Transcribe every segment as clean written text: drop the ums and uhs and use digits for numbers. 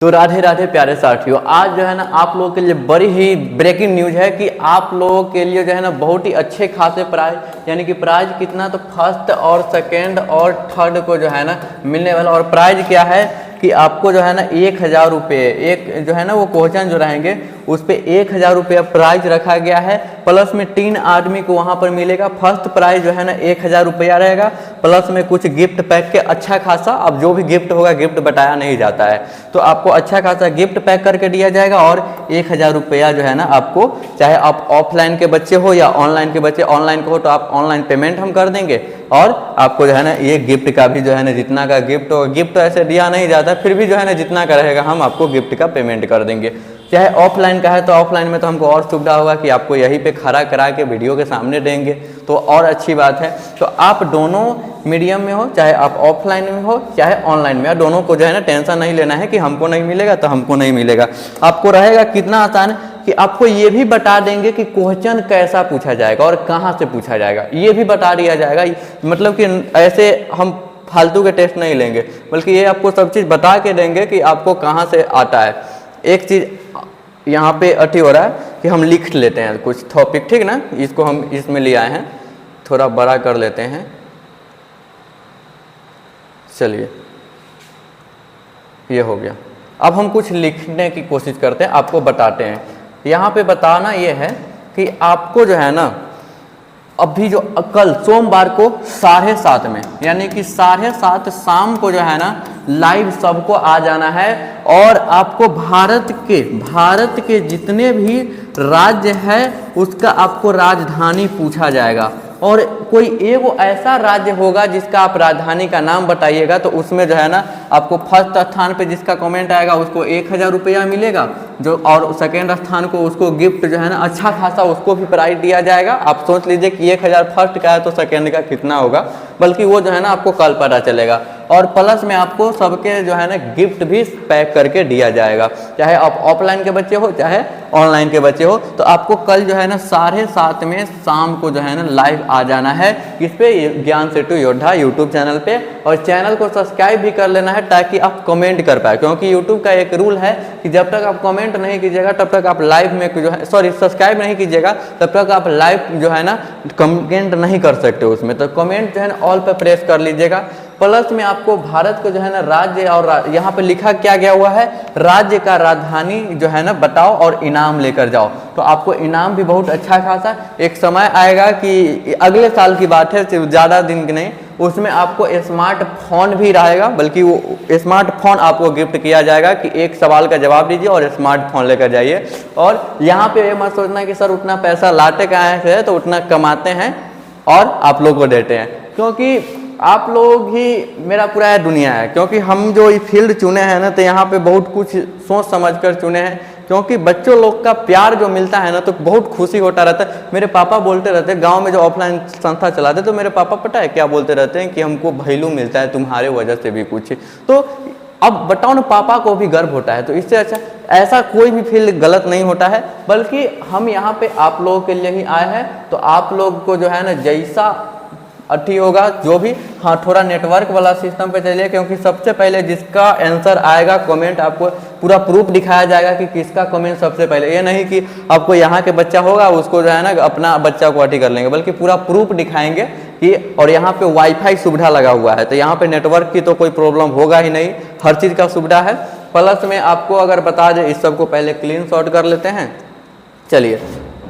तो राधे राधे प्यारे साथियों, आज जो है ना आप लोगों के लिए बड़ी ही ब्रेकिंग न्यूज है कि आप लोगों के लिए जो है ना बहुत ही अच्छे खासे प्राइज, यानी कि प्राइज कितना, तो फर्स्ट और सेकेंड और थर्ड को जो है ना मिलने वाला। और प्राइज क्या है कि आपको जो है ना 1000 रुपये, एक जो है ना वो क्वेश्चन जो रहेंगे उस पर 1000 रुपया प्राइज रखा गया है। प्लस में 3 आदमी को वहाँ पर मिलेगा। फर्स्ट प्राइज जो है ना 1000 रुपया रहेगा, प्लस में कुछ गिफ्ट पैक के अच्छा खासा, अब जो भी गिफ्ट होगा, गिफ्ट बताया नहीं जाता है, तो आपको अच्छा खासा गिफ्ट पैक करके दिया जाएगा। और 1000 रुपया जो है ना आपको, चाहे आप ऑफलाइन के बच्चे हो या ऑनलाइन के बच्चे, ऑनलाइन को हो तो आप ऑनलाइन पेमेंट हम कर देंगे, और आपको जो है ना ये गिफ्ट का भी जो है ना जितना का गिफ्ट होगा, गिफ्ट तो ऐसे दिया नहीं जाता, फिर भी जो है ना जितना का रहेगा हम आपको गिफ्ट का पेमेंट कर देंगे। चाहे ऑफलाइन का है तो ऑफलाइन में तो हमको और सुविधा होगा कि आपको यहीं पे खड़ा करा के वीडियो के सामने देंगे, तो और अच्छी बात है। तो आप दोनों मीडियम में हो, चाहे आप ऑफलाइन में हो चाहे ऑनलाइन में, दोनों को जो है ना टेंशन नहीं लेना है कि हमको नहीं मिलेगा तो हमको नहीं मिलेगा। आपको रहेगा कितना आसान कि आपको ये भी बता देंगे कि क्वेश्चन कैसा पूछा जाएगा और कहाँ से पूछा जाएगा, ये भी बता दिया जाएगा। मतलब कि ऐसे हम फालतू के टेस्ट नहीं लेंगे, बल्कि ये आपको सब चीज़ बता के देंगे कि आपको कहाँ से आता है। एक चीज़ यहाँ पे अटी हो रहा है कि हम लिख लेते हैं कुछ टॉपिक, ठीक ना, इसको हम इसमें ले आए हैं, थोड़ा बड़ा कर लेते हैं। चलिए ये हो गया। अब हम कुछ लिखने की कोशिश करते हैं, आपको बताते हैं। यहाँ पे बताना ये है कि आपको जो है ना अभी जो कल सोमवार को 7:30 में, यानी कि 7:30 शाम को जो है ना लाइव सबको आ जाना है। और आपको भारत के जितने भी राज्य है उसका आपको राजधानी पूछा जाएगा, और कोई एक ऐसा राज्य होगा जिसका आप राजधानी का नाम बताइएगा, तो उसमें जो है ना आपको फर्स्ट स्थान पे जिसका कमेंट आएगा उसको 1000 रुपया मिलेगा, जो और सेकेंड स्थान को उसको गिफ्ट जो है ना अच्छा खासा उसको भी प्राइज दिया जाएगा। आप सोच लीजिए कि 1000 फर्स्ट का है तो सेकेंड का कितना होगा, बल्कि वो जो है ना आपको कल पता चलेगा। और प्लस में आपको सबके जो है ना गिफ्ट भी पैक करके दिया जाएगा, चाहे आप ऑफलाइन के बच्चे हो चाहे ऑनलाइन के बच्चे हो। तो आपको कल जो है ना 7:30 में शाम को जो है ना लाइव आ जाना है इस पे, ज्ञान सेतु योद्धा यूट्यूब चैनल पे। और चैनल को सब्सक्राइब भी कर लेना है ताकि आप कमेंट कर पाए, क्योंकि यूट्यूब का एक रूल है कि जब तक आप कमेंट नहीं कीजिएगा तब तक आप लाइव में जो है, सॉरी सब्सक्राइब नहीं कीजिएगा तब तक आप लाइव जो है ना कमेंट नहीं कर सकते उसमें। तो कमेंट जो है ना ऑल पे प्रेस कर लीजिएगा। प्लस में आपको भारत को जो है ना राज्य, और यहाँ पे लिखा क्या गया हुआ है, राज्य का राजधानी जो है ना बताओ और इनाम लेकर जाओ। तो आपको इनाम भी बहुत अच्छा खासा, एक समय आएगा कि अगले साल की बात है, सिर्फ ज़्यादा दिन की नहीं, उसमें आपको स्मार्टफोन भी रहेगा, बल्कि वो स्मार्टफोन आपको गिफ्ट किया जाएगा कि एक सवाल का जवाब दीजिए और स्मार्टफोन लेकर जाइए। और यहाँ पे ये मत सोचना कि सर उतना पैसा लाते कहाँ से, तो उतना कमाते हैं और आप लोग को देते हैं, क्योंकि आप लोग ही मेरा पूरा दुनिया है। क्योंकि हम जो ये फील्ड चुने हैं ना, तो यहाँ पे बहुत कुछ सोच समझ कर चुने हैं, क्योंकि बच्चों लोग का प्यार जो मिलता है ना तो बहुत खुशी होता रहता है। मेरे पापा बोलते रहते हैं, गांव में जो ऑफलाइन संस्था चलाते, तो मेरे पापा पता है क्या बोलते रहते हैं कि हमको वैल्यू मिलता है तुम्हारे वजह से भी कुछ। तो अब बताओ ना, पापा को भी गर्व होता है। तो इससे अच्छा ऐसा कोई भी फील्ड गलत नहीं होता है, बल्कि हम यहाँ पे आप लोगों के लिए ही आए हैं। तो आप लोग को जो है ना जैसा अच्छी होगा जो भी, हाँ थोड़ा नेटवर्क वाला सिस्टम पे चलिए, क्योंकि सबसे पहले जिसका आंसर आएगा कमेंट, आपको पूरा प्रूफ दिखाया जाएगा कि किसका कमेंट सबसे पहले। ये नहीं कि आपको यहाँ के बच्चा होगा उसको जो है ना अपना बच्चा को अटी कर लेंगे, बल्कि पूरा प्रूफ दिखाएंगे कि। और यहाँ पे वाईफाई सुविधा लगा हुआ है, तो यहाँ पे नेटवर्क की तो कोई प्रॉब्लम होगा ही नहीं, हर चीज़ का सुविधा है। प्लस में आपको अगर बता दें, इस सबको पहले क्लीन शॉट कर लेते हैं। चलिए,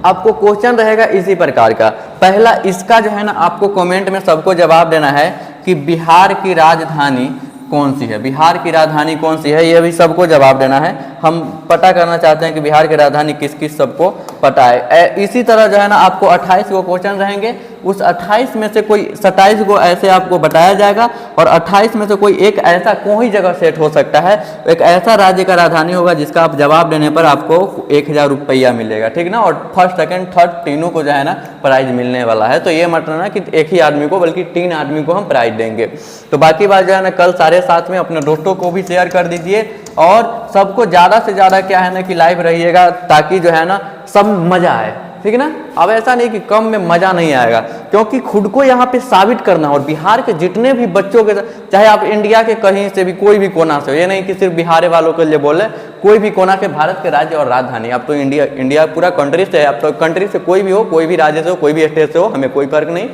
आपको क्वेश्चन रहेगा इसी प्रकार का। पहला इसका जो है ना आपको कमेंट में सबको जवाब देना है कि बिहार की राजधानी कौन सी है, बिहार की राजधानी कौन सी है, ये भी सबको जवाब देना है। हम पता करना चाहते हैं कि बिहार की राजधानी किस किस सबको पता है। इसी तरह जो है ना आपको 28 को क्वेश्चन रहेंगे, उस 28 में से कोई 27 को ऐसे आपको बताया जाएगा, और 28 में से कोई एक ऐसा कोई जगह सेट हो सकता है, एक ऐसा राज्य का राजधानी होगा जिसका आप जवाब देने पर आपको 1000 रुपया मिलेगा, ठीक ना। और फर्स्ट सेकंड थर्ड तीनों को जो है ना प्राइज मिलने वाला है। तो ये मत ना कि एक ही आदमी को, बल्कि 3 आदमी को हम प्राइज देंगे। तो बाकी बात जो है ना कल 7:30 में अपने दोस्तों को भी शेयर कर दीजिए, और सबको ज़्यादा से ज़्यादा क्या है ना कि लाइव रहिएगा, ताकि जो है ना सब मज़ा आए। ठीक है ना। अब ऐसा नहीं कि कम में मजा नहीं आएगा, क्योंकि खुद को यहाँ पे साबित करना। और बिहार के जितने भी बच्चों के, चाहे आप इंडिया के कहीं से भी कोई भी कोना से हो, ये नहीं कि सिर्फ बिहार वालों के लिए बोले, कोई भी कोना के भारत के राज्य और राजधानी, अब तो इंडिया पूरा कंट्री से है, अब तो कंट्री से कोई भी हो, कोई भी राज्य से हो, कोई भी स्टेट से हो, हमें कोई फर्क नहीं,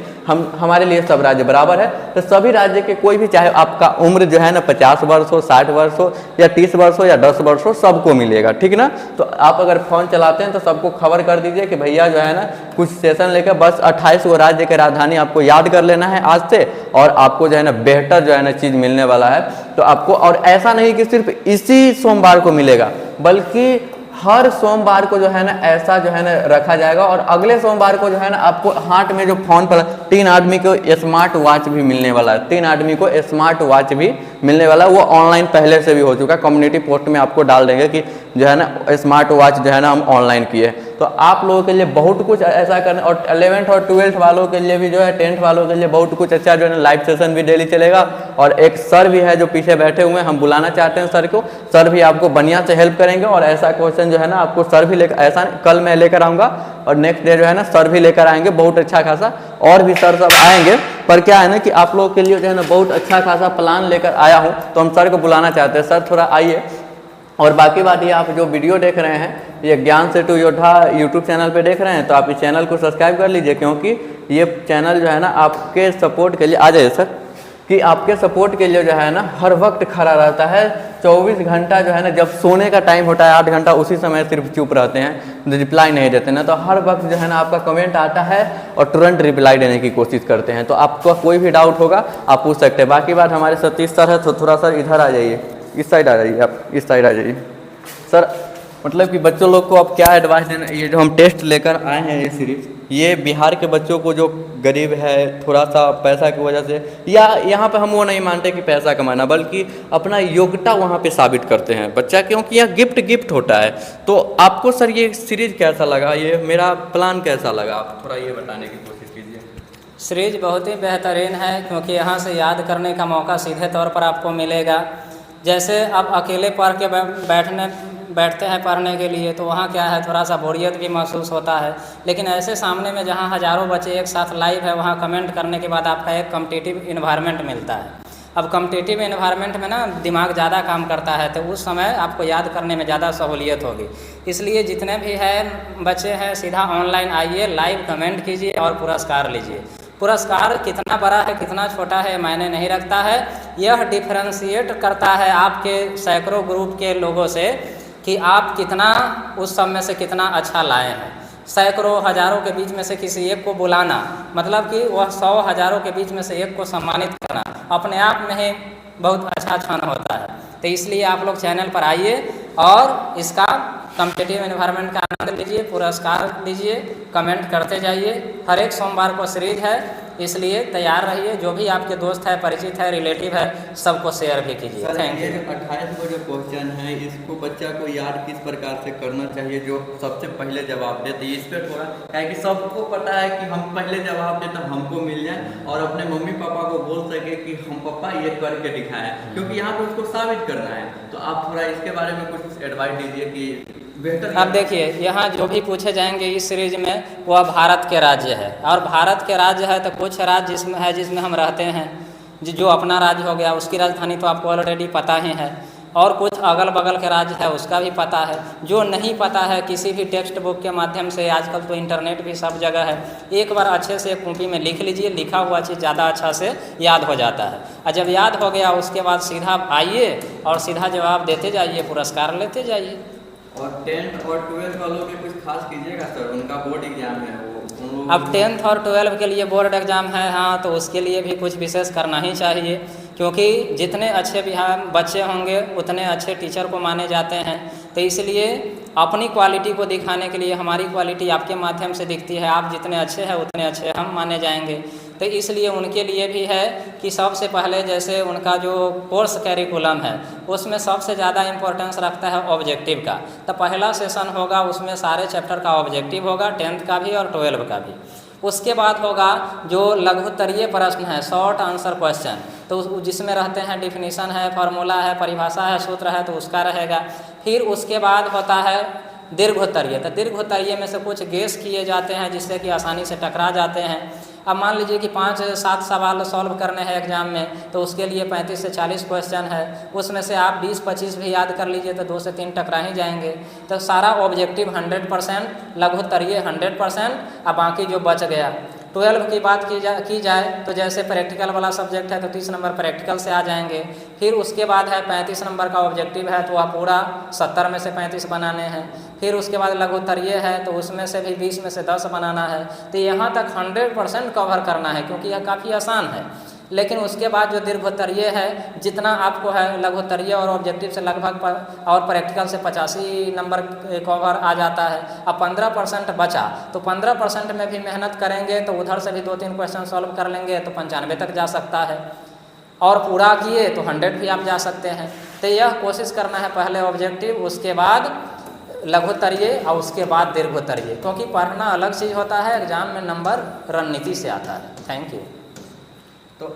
हमारे लिए सब राज्य बराबर है। तो सभी राज्य के कोई भी, चाहे आपका उम्र जो है ना 50 वर्ष हो, 60 वर्ष हो, या 30 वर्ष हो, या 10 वर्ष हो, सबको मिलेगा, ठीक ना। तो आप अगर फोन चलाते हैं तो सबको खबर कर दीजिए कि भैया जो है ना कुछ सेशन लेकर बस 28 गो राज्य के राजधानी आपको याद कर लेना है आज से, और आपको जो है ना बेहतर जो है ना चीज़ मिलने वाला है। तो आपको, और ऐसा नहीं कि सिर्फ इसी सोमवार को मिलेगा, बल्कि हर सोमवार को जो है ना ऐसा जो है ना रखा जाएगा। और अगले सोमवार को जो है ना आपको हाथ में जो फोन पर 3 आदमी को स्मार्ट वॉच भी मिलने वाला है, 3 आदमी को स्मार्ट वॉच भी मिलने वाला है। वो ऑनलाइन पहले से भी हो चुका है, कम्युनिटी पोस्ट में आपको डाल देंगे कि जो है ना स्मार्ट वॉच जो है ना हम ऑनलाइन किए। तो आप लोगों के लिए बहुत कुछ ऐसा करना, और 11th और 12th वालों के लिए भी जो है, 10th वालों के लिए बहुत कुछ अच्छा जो है ना लाइव सेशन भी डेली चलेगा। और एक सर भी है जो पीछे बैठे हुए हैं, हम बुलाना चाहते हैं सर को, सर भी आपको बढ़िया से हेल्प करेंगे। और ऐसा क्वेश्चन जो है ना आपको सर भी लेकर, ऐसा कल मैं लेकर आऊँगा और नेक्स्ट डे जो है ना सर भी लेकर आएंगे, बहुत अच्छा खासा, और भी सर सब आएंगे। पर क्या है ना कि आप लोगों के लिए जो है ना बहुत अच्छा खासा प्लान लेकर आया हूँ, तो हम सर को बुलाना चाहते हैं, सर थोड़ा आइए। और बाकी बात ये, आप जो वीडियो देख रहे हैं ये ज्ञान सेतु योद्धा यूट्यूब चैनल पे देख रहे हैं, तो आप इस चैनल को सब्सक्राइब कर लीजिए, क्योंकि ये चैनल जो है ना आपके सपोर्ट के लिए, आ जाइए सर, कि आपके सपोर्ट के लिए जो है ना हर वक्त खड़ा रहता है। 24 घंटा जो है ना, जब सोने का टाइम होता है 8 घंटा, उसी समय सिर्फ चुप रहते हैं, रिप्लाई नहीं देते ना। तो हर वक्त जो है ना आपका कमेंट आता है और तुरंत रिप्लाई देने की कोशिश करते हैं। तो आपको कोई भी डाउट होगा आप पूछ सकते हैं। बाकी बात हमारे सतीश सर है, तो थोड़ा सा इधर आ जाइए, इस साइड आ जाइए, आप इस साइड आ जाइए सर। मतलब कि बच्चों लोग को अब क्या एडवाइस देना, ये जो हम टेस्ट लेकर आए हैं ये सीरीज, ये बिहार के बच्चों को जो गरीब है, थोड़ा सा पैसा की वजह से, या यहाँ पे हम वो नहीं मानते कि पैसा कमाना, बल्कि अपना योग्यता वहाँ पे साबित करते हैं बच्चा, क्योंकि यह गिफ्ट होता है। तो आपको सर ये सीरीज कैसा लगा, ये मेरा प्लान कैसा लगा, आप थोड़ा ये बताने की कोशिश कीजिए। सीरीज बहुत ही बेहतरीन है, क्योंकि यहाँ से याद करने का मौका सीधे तौर पर आपको मिलेगा। जैसे आप अकेले पढ़ के बैठते हैं पढ़ने के लिए, तो वहाँ क्या है, थोड़ा सा बोरियत भी महसूस होता है। लेकिन ऐसे सामने में जहाँ हज़ारों बच्चे एक साथ लाइव है, वहाँ कमेंट करने के बाद आपका एक कॉम्पिटिटिव इन्वायरमेंट मिलता है। अब कॉम्पिटिटिव इन्वायरमेंट में ना दिमाग ज़्यादा काम करता है, तो उस समय आपको याद करने में ज़्यादा सहूलियत होगी। इसलिए जितने भी हैं बच्चे हैं, सीधा ऑनलाइन आइए, लाइव कमेंट कीजिए और पुरस्कार लीजिए। पुरस्कार कितना बड़ा है कितना छोटा है मायने नहीं रखता है, यह डिफरेंशिएट करता है आपके सैकड़ों ग्रुप के लोगों से कि आप कितना उस सब में से कितना अच्छा लाए हैं। सैकड़ों हज़ारों के बीच में से किसी एक को बुलाना, मतलब कि वह 100 हज़ारों के बीच में से एक को सम्मानित करना अपने आप में ही बहुत अच्छा क्षण होता है। तो इसलिए आप लोग चैनल पर आइए और इसका कॉम्पिटिटिव एनवायरनमेंट का आनंद लीजिए, पुरस्कार लीजिए, कमेंट करते जाइए। हर एक सोमवार को सीरीज है, इसलिए तैयार रहिए। जो भी आपके दोस्त है, परिचित है, रिलेटिव है, सबको शेयर भी कीजिए। Thank you. 28 को जो क्वेश्चन है, इसको बच्चा को याद किस प्रकार से करना चाहिए, जो सबसे पहले जवाब दे, तो इस पर थोड़ा है कि सबको पता है कि हम पहले जवाब दें तो हमको मिल जाए, और अपने मम्मी पापा को बोल सके कि हम पापा ये करके दिखाएं, क्योंकि यहाँ पे उसको साबित करना है। तो आप थोड़ा इसके बारे में कुछ एडवाइस दीजिए कि बेहतर। अब देखिए, यहाँ जो भी पूछे जाएंगे इस सीरीज में वह भारत के राज्य है, और भारत के राज्य है तो कुछ राज्य जिसमें हम रहते हैं, जो अपना राज्य हो गया, उसकी राजधानी तो आपको ऑलरेडी पता ही है, और कुछ अगल बगल के राज्य है उसका भी पता है। जो नहीं पता है, किसी भी टेक्स्ट बुक के माध्यम से, आजकल तो इंटरनेट भी सब जगह है, एक बार अच्छे से कॉपी में लिख लीजिए, लिखा हुआ चीज़ ज़्यादा अच्छा से याद हो जाता है। और जब याद हो गया उसके बाद सीधा आइए और सीधा जवाब देते जाइए, पुरस्कार लेते जाइए। और 10th और 12th वालों के कुछ खास कीजिएगा सर, उनका बोर्ड एग्जाम है वो। अब 10th और 12th के लिए बोर्ड एग्जाम है, हाँ, तो उसके लिए भी कुछ विशेष करना ही चाहिए, क्योंकि जितने अच्छे बिहार बच्चे होंगे उतने अच्छे टीचर को माने जाते हैं। तो इसलिए अपनी क्वालिटी को दिखाने के लिए हमारी क्वालिटी आपके माध्यम से दिखती है, आप जितने अच्छे हैं उतने अच्छे हम माने जाएंगे। तो इसलिए उनके लिए भी है कि सबसे पहले जैसे उनका जो कोर्स कैरिकुलम है उसमें सबसे ज़्यादा इम्पोर्टेंस रखता है ऑब्जेक्टिव का। तो पहला सेशन होगा, उसमें सारे चैप्टर का ऑब्जेक्टिव होगा, 10th का भी और 12th का भी। उसके बाद होगा जो लघुत्तरीय प्रश्न है, शॉर्ट आंसर क्वेश्चन, तो जिसमें रहते हैं डिफिनीशन है, फार्मूला है, परिभाषा है, सूत्र है, तो उसका रहेगा। फिर उसके बाद होता है दीर्घोत्तरीय, तो दीर्घोत्तरीय में से कुछ गेस किए जाते हैं जिससे कि आसानी से टकरा जाते हैं। अब मान लीजिए कि 5-7 सवाल सॉल्व करने हैं एग्जाम में, तो उसके लिए 35 से 40 क्वेश्चन है, उसमें से आप 20-25 भी याद कर लीजिए तो 2 से 3 टकरा ही जाएंगे। तो सारा ऑब्जेक्टिव 100%, लघुत्तरीय 100%, अब बाकी जो बच गया। 12 की बात की जाए तो जैसे प्रैक्टिकल वाला सब्जेक्ट है तो 30 नंबर प्रैक्टिकल से आ जाएंगे। फिर उसके बाद है 35 नंबर का ऑब्जेक्टिव है, तो वह पूरा 70 में से 35 बनाने हैं। फिर उसके बाद लघुत्तरीय है तो उसमें से भी 20 में से 10 बनाना है। तो यहाँ तक 100% कवर करना है, क्योंकि यह काफ़ी आसान है। लेकिन उसके बाद जो दीर्घोत्तरीय है, जितना आपको है लघुत्तरीय और ऑब्जेक्टिव से लगभग और प्रैक्टिकल से 85 नंबर कवर आ जाता है। अब 15% बचा, तो 15% में भी मेहनत करेंगे तो उधर से भी 2-3 क्वेश्चन सॉल्व कर लेंगे तो 95 तक जा सकता है, और पूरा किए तो 100 भी आप जा सकते हैं। तो यह कोशिश करना है, पहले ऑब्जेक्टिव, उसके बाद लघुत्तरीय और उसके बाद दीर्घोत्तरीय, क्योंकि पढ़ना अलग चीज़ होता है, एग्जाम में नंबर रणनीति से आता है। Thank you. तो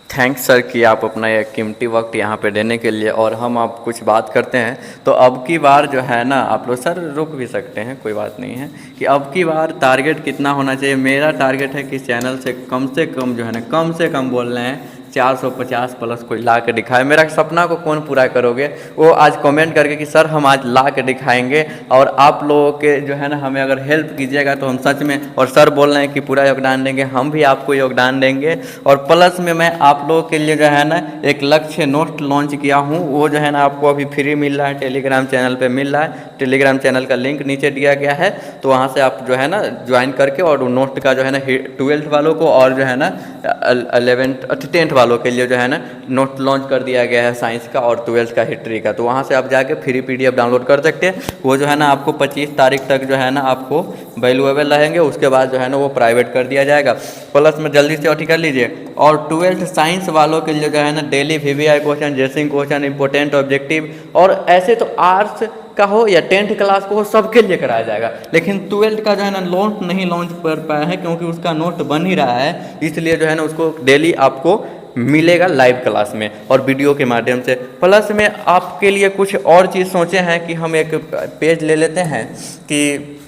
थैंक्स सर कि आप अपना यह कीमती वक्त यहाँ पे देने के लिए। और हम आप कुछ बात करते हैं तो अब की बार जो है ना, आप लोग सर रुक भी सकते हैं, कोई बात नहीं है, कि अब की बार टारगेट कितना होना चाहिए। मेरा टारगेट है कि चैनल से कम जो है ना, कम से कम बोल रहे हैं 450 प्लस कोई ला के दिखाए। मेरा सपना को कौन पूरा करोगे, वो आज कमेंट करके कि सर हम आज ला के दिखाएंगे। और आप लोगों के जो है ना, हमें अगर हेल्प कीजिएगा तो हम सच में, और सर बोल रहे हैं कि पूरा योगदान देंगे, हम भी आपको योगदान देंगे। और प्लस में मैं आप लोगों के लिए जो है ना एक लक्ष्य नोट लॉन्च किया हूँ, वो जो है ना आपको अभी फ्री मिल रहा है, टेलीग्राम चैनल पर मिल रहा है। टेलीग्राम चैनल का लिंक नीचे दिया गया है, तो वहाँ से आप जो है ना ज्वाइन करके, और नोट का जो है ना 12th वालों को और जो है ना 10th वालों के लिए जो है ना नोट लॉन्च कर दिया गया है, साइंस का और 12th का हिस्ट्री का। तो वहाँ से आप जाके फ्री PDF डाउनलोड कर सकते हैं। वो जो है ना आपको 25 तारीख तक जो है ना आपको वैल्यूएबल रहेंगे, उसके बाद जो है ना वो प्राइवेट कर दिया जाएगा। प्लस में जल्दी से ऑर्डर कर लीजिए। और 12th साइंस वालों के लिए जो है ना daily VVI question, guessing question, important objective, और ऐसे तो आर्ट्स का हो या 10th क्लास को हो, सबके लिए कराया जाएगा। लेकिन 12th का जो है ना नहीं लॉन्च कर पाया है, क्योंकि उसका नोट बन ही रहा है, इसलिए जो है ना उसको डेली आपको मिलेगा लाइव क्लास में और वीडियो के माध्यम से। प्लस में आपके लिए कुछ और चीज़ सोचे हैं कि हम एक पेज ले लेते हैं कि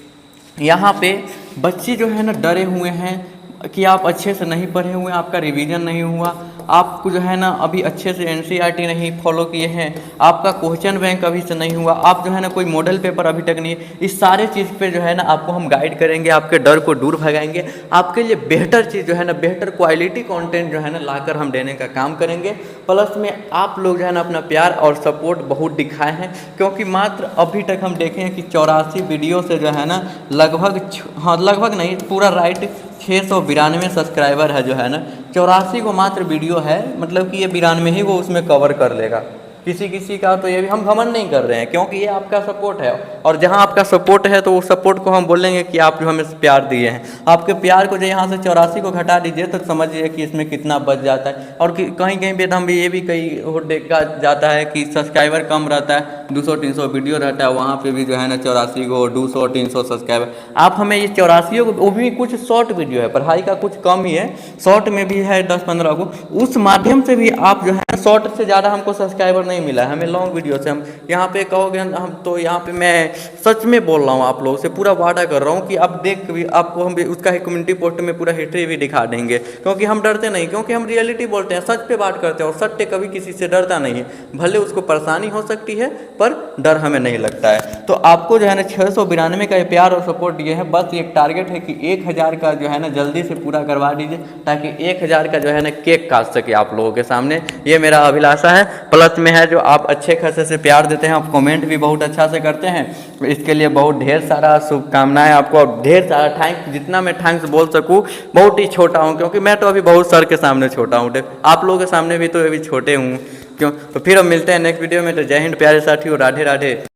यहाँ पे बच्चे जो है ना डरे हुए हैं कि आप अच्छे से नहीं पढ़े हुए, आपका रिवीजन नहीं हुआ, आपको जो है ना अभी अच्छे से NCERT नहीं फॉलो किए हैं, आपका क्वेश्चन बैंक अभी से नहीं हुआ, आप जो है ना कोई मॉडल पेपर अभी तक नहीं। इस सारे चीज़ पे जो है ना आपको हम गाइड करेंगे, आपके डर को दूर भगाएंगे, आपके लिए बेहतर चीज़ जो है ना, बेहतर क्वालिटी कंटेंट जो है ना लाकर हम देने का काम करेंगे। प्लस में आप लोग जो है ना अपना प्यार और सपोर्ट बहुत दिखाए हैं, क्योंकि मात्र अभी तक हम देखें हैं कि 84 वीडियो से जो है ना लगभग नहीं, पूरा राइट 692 सब्सक्राइबर है जो है ना, 84 को मात्र वीडियो है, मतलब कि ये 92 ही वो उसमें कवर कर लेगा। किसी का तो ये भी हम घमंड नहीं कर रहे हैं, क्योंकि ये आपका सपोर्ट है। और जहाँ आपका सपोर्ट है तो उस सपोर्ट को हम बोलेंगे कि आप जो हमें प्यार दिए हैं, आपके प्यार को जो यहाँ से 84 को घटा दीजिए तो समझिए कि इसमें कितना बच जाता है। और कहीं कहीं पे हम भी ये भी कहीं देखा जाता है कि सब्सक्राइबर कम रहता है, 200-300 वीडियो रहता है, वहाँ पर भी जो है ना 84 को 200-300 सब्सक्राइबर। आप हमें ये 84 को, वो भी कुछ शॉर्ट वीडियो है, पढ़ाई का कुछ कम ही है, शॉर्ट में भी है 10-15 को, उस माध्यम से भी आप जो है शॉर्ट से ज़्यादा हमको सब्सक्राइबर नहीं मिला है, हमें लॉन्ग वीडियो से। हम यहाँ पे कहोगे हम तो यहाँ पे मैं सच में बोल रहा हूँ, आप लोगों से पूरा वादा कर रहा हूँ कि आप देख भी, आपको हम भी उसका ही कम्युनिटी पोस्ट में पूरा हिस्ट्री भी दिखा देंगे, क्योंकि हम डरते नहीं, क्योंकि हम रियलिटी बोलते हैं, सच पे बात करते हैं, और सत्य कभी किसी से डरता नहीं है। भले उसको परेशानी हो सकती है पर डर हमें नहीं लगता है। तो आपको जो है ना 692 का प्यार और सपोर्ट दिए हैं, बस एक टारगेट है कि 1000 का जो है ना जल्दी से पूरा करवा दीजिए, ताकि 1000 का जो है ना केक काट सके आप लोगों के सामने, ये मेरा अभिलाषा है। प्लस में है जो आप अच्छे खासे से प्यार देते हैं, आप कमेंट भी बहुत अच्छा से करते हैं, इसके लिए बहुत ढेर सारा शुभकामनाएं आपको, और ढेर सारा थैंक्स। जितना मैं थैंक्स बोल सकूं बहुत ही छोटा हूं, क्योंकि मैं तो अभी बहुत सर के सामने छोटा हूं, आप लोगों के सामने भी तो अभी छोटे हूँ क्यों। तो फिर हम मिलते हैं नेक्स्ट वीडियो में। तो जय हिंद प्यारे साथियों, राधे राधे।